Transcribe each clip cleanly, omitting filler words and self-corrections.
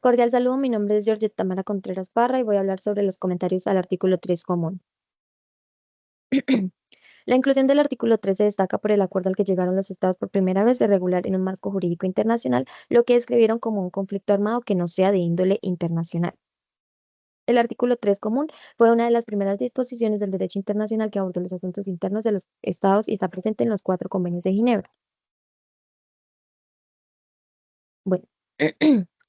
Cordial saludo, mi nombre es Georgette Tamara Contreras Parra y voy a hablar sobre los comentarios al artículo 3 común. La inclusión del artículo 3 se destaca por el acuerdo al que llegaron los estados por primera vez de regular en un marco jurídico internacional lo que describieron como un conflicto armado que no sea de índole internacional. El artículo 3 común fue una de las primeras disposiciones del derecho internacional que abordó los asuntos internos de los estados y está presente en los cuatro convenios de Ginebra. Bueno,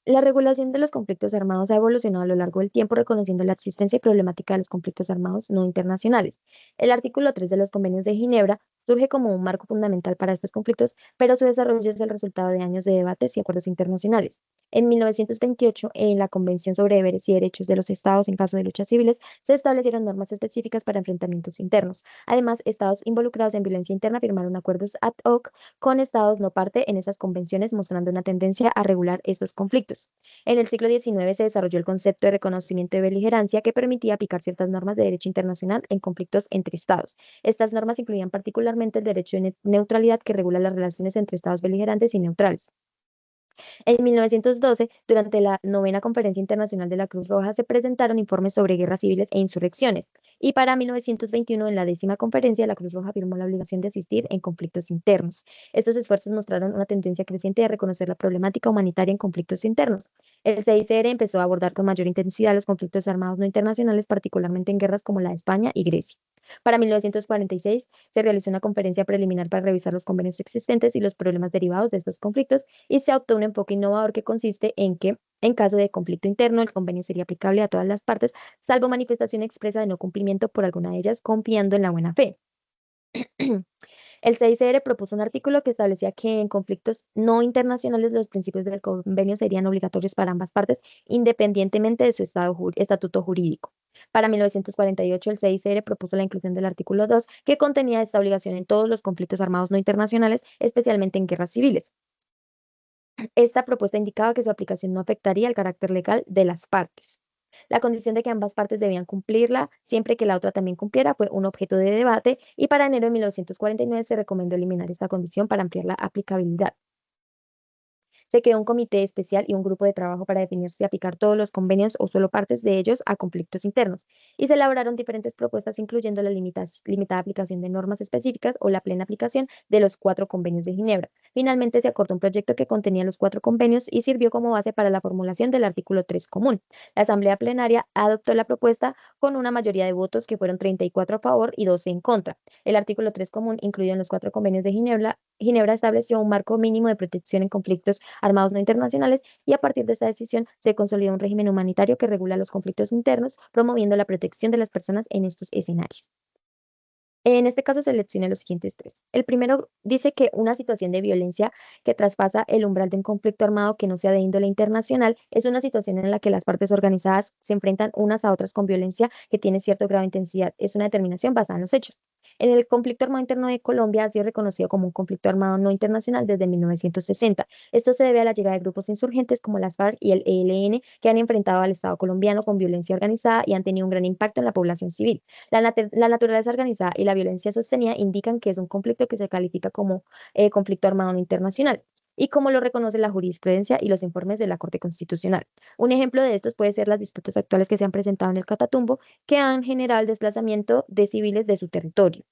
la regulación de los conflictos armados ha evolucionado a lo largo del tiempo, reconociendo la existencia y problemática de los conflictos armados no internacionales. El artículo 3 de los convenios de Ginebra surge como un marco fundamental para estos conflictos, pero su desarrollo es el resultado de años de debates y acuerdos internacionales. En 1928, en la Convención sobre Deberes y Derechos de los Estados en caso de luchas civiles, se establecieron normas específicas para enfrentamientos internos. Además, estados involucrados en violencia interna firmaron acuerdos ad hoc con estados no parte en esas convenciones, mostrando una tendencia a regular estos conflictos. En el siglo XIX se desarrolló el concepto de reconocimiento de beligerancia que permitía aplicar ciertas normas de derecho internacional en conflictos entre estados. Estas normas incluían particularmente el derecho de neutralidad que regula las relaciones entre estados beligerantes y neutrales. En 1912, durante la novena Conferencia Internacional de la Cruz Roja, se presentaron informes sobre guerras civiles e insurrecciones, y para 1921, en la décima conferencia, la Cruz Roja firmó la obligación de asistir en conflictos internos. Estos esfuerzos mostraron una tendencia creciente de reconocer la problemática humanitaria en conflictos internos. El CICR empezó a abordar con mayor intensidad los conflictos armados no internacionales, particularmente en guerras como la de España y Grecia. Para 1946, se realizó una conferencia preliminar para revisar los convenios existentes y los problemas derivados de estos conflictos y se adoptó un enfoque innovador que consiste en que, en caso de conflicto interno, el convenio sería aplicable a todas las partes, salvo manifestación expresa de no cumplimiento por alguna de ellas, confiando en la buena fe. El CICR propuso un artículo que establecía que en conflictos no internacionales los principios del convenio serían obligatorios para ambas partes, independientemente de su estatuto jurídico. Para 1948, el CICR propuso la inclusión del artículo 2, que contenía esta obligación en todos los conflictos armados no internacionales, especialmente en guerras civiles. Esta propuesta indicaba que su aplicación no afectaría el carácter legal de las partes. La condición de que ambas partes debían cumplirla siempre que la otra también cumpliera fue un objeto de debate y para enero de 1949 se recomendó eliminar esta condición para ampliar la aplicabilidad. Se creó un comité especial y un grupo de trabajo para definir si aplicar todos los convenios o solo partes de ellos a conflictos internos. Y se elaboraron diferentes propuestas, incluyendo la limitada aplicación de normas específicas o la plena aplicación de los cuatro convenios de Ginebra. Finalmente, se acordó un proyecto que contenía los cuatro convenios y sirvió como base para la formulación del artículo 3 común. La Asamblea Plenaria adoptó la propuesta con una mayoría de votos que fueron 34 a favor y 12 en contra. El artículo 3 común, incluido en los cuatro convenios de Ginebra estableció un marco mínimo de protección en conflictos armados no internacionales y a partir de esta decisión se consolidó un régimen humanitario que regula los conflictos internos, promoviendo la protección de las personas en estos escenarios. En este caso seleccioné los siguientes tres. El primero dice que una situación de violencia que traspasa el umbral de un conflicto armado que no sea de índole internacional es una situación en la que las partes organizadas se enfrentan unas a otras con violencia que tiene cierto grado de intensidad. Es una determinación basada en los hechos. En el conflicto armado interno de Colombia ha sido reconocido como un conflicto armado no internacional desde 1960. Esto se debe a la llegada de grupos insurgentes como las FARC y el ELN que han enfrentado al Estado colombiano con violencia organizada y han tenido un gran impacto en la población civil. La naturaleza organizada y la violencia sostenida indican que es un conflicto que se califica como conflicto armado no internacional y como lo reconoce la jurisprudencia y los informes de la Corte Constitucional. Un ejemplo de estos puede ser las disputas actuales que se han presentado en el Catatumbo, que han generado el desplazamiento de civiles de su territorio.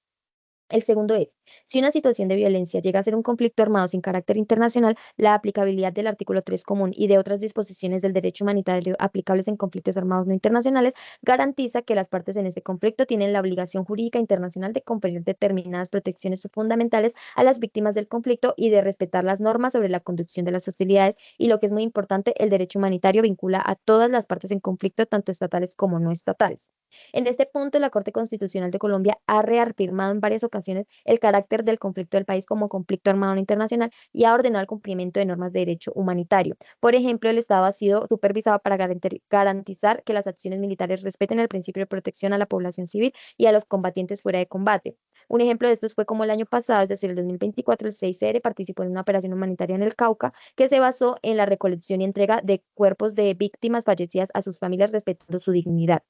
El segundo es, si una situación de violencia llega a ser un conflicto armado sin carácter internacional, la aplicabilidad del artículo 3 común y de otras disposiciones del derecho humanitario aplicables en conflictos armados no internacionales garantiza que las partes en este conflicto tienen la obligación jurídica internacional de conferir determinadas protecciones fundamentales a las víctimas del conflicto y de respetar las normas sobre la conducción de las hostilidades y lo que es muy importante, el derecho humanitario vincula a todas las partes en conflicto, tanto estatales como no estatales. En este punto, la Corte Constitucional de Colombia ha reafirmado en varias ocasiones el carácter del conflicto del país como conflicto armado no internacional y ha ordenado el cumplimiento de normas de derecho humanitario. Por ejemplo, el Estado ha sido supervisado para garantizar que las acciones militares respeten el principio de protección a la población civil y a los combatientes fuera de combate. Un ejemplo de estos fue como el año pasado, es decir, el 2024, el 6R participó en una operación humanitaria en el Cauca que se basó en la recolección y entrega de cuerpos de víctimas fallecidas a sus familias respetando su dignidad.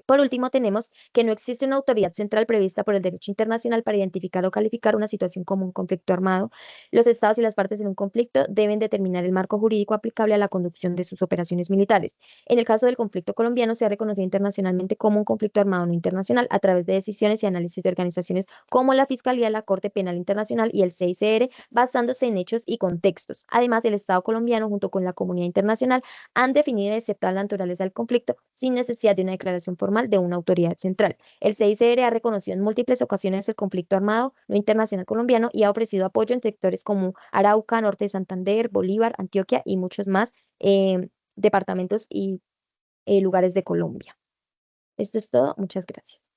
Por último, tenemos que no existe una autoridad central prevista por el derecho internacional para identificar o calificar una situación como un conflicto armado. Los estados y las partes en un conflicto deben determinar el marco jurídico aplicable a la conducción de sus operaciones militares. En el caso del conflicto colombiano, se ha reconocido internacionalmente como un conflicto armado no internacional a través de decisiones y análisis de organizaciones como la Fiscalía, la Corte Penal Internacional y el CICR, basándose en hechos y contextos. Además, el Estado colombiano, junto con la comunidad internacional, han definido y aceptado la naturaleza del conflicto sin necesidad de una declaración formal de una autoridad central. El CICR ha reconocido en múltiples ocasiones el conflicto armado no internacional colombiano y ha ofrecido apoyo en sectores como Arauca, Norte de Santander, Bolívar, Antioquia y muchos más departamentos y lugares de Colombia. Esto es todo. Muchas gracias.